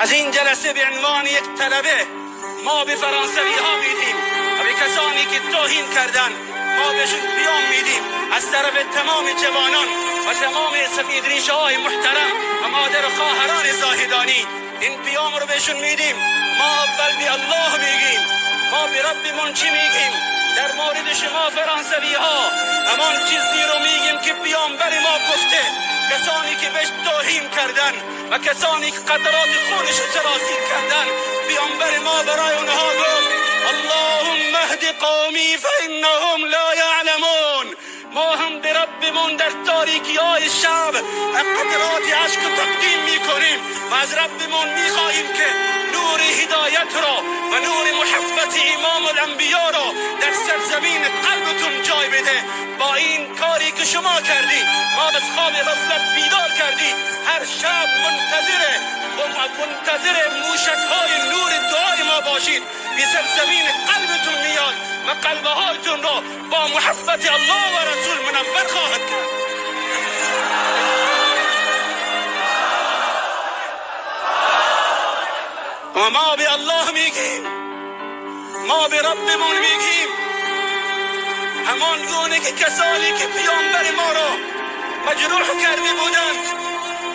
از این جلسه به عنوان یک طلبه ما به فرانسوی ها میدیم و به کسانی که توهین کردن ما بهشون پیام میدیم از طرف تمام جوانان و تمام سفید ریشه های محترم و مادر و خواهران زاهدانی این پیام رو بهشون میدیم. ما اول به الله میگیم، ما به ربمون چی میگیم در مورد شما فرانسوی ها؟ همان چیزی رو میگیم که پیامبر ما گفته. کسانی که بهش توهین کردن و کسانی که قطرات خونش رو سرازیر کردن، پیامبر ما برای اونها گفت اللهم اهد قومی فانهم لا یعلمون. ما هم به ربمون در تاریکی های شب قطرات عشق تقدیم میکنیم و از ربمون میخواهیم که نور هدایت را و نور محبت امام الانبیا را در سرزمین قلبتون جای بده. با این کاری که شما کردی ما از خواب غفلت بیدار کردی، هر شب منتظر موشک های نور دعای ما باشید. به سرزمین قلبتون میاد و قلبهایتون را با محبت الله و رسول منور خواهد کرد. و ما به الله میگیم، ما به ربمون میگیم همان گونه که کسانی که پیامبر ما را مجروح کرده بودند،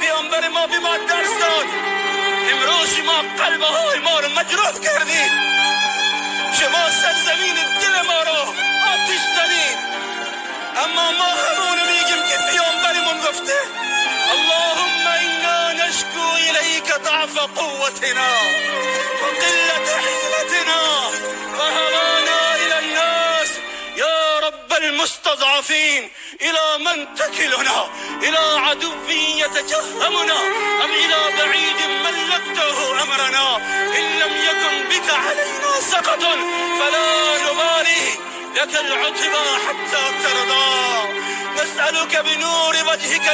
پیامبر ما به ما درس داد. امروز شما قلبهای ما را مجروح کردید، شما سرزمین دل ما را آتش زدید. اما ما همون میگیم که پیامبرمون گفته اللهم انا نشکو الیک ضعف قوتنا و قلت حیلتنا و هوانا الى الناس یا رب المستضعفین الى من تکلنا الى عدو یتجهمنا ام الى بعید ملکته امرنا ان لم یکن بك علینا سقط فلا نبالی لك العتبى حتى ترضى. نسألك بنور وجهك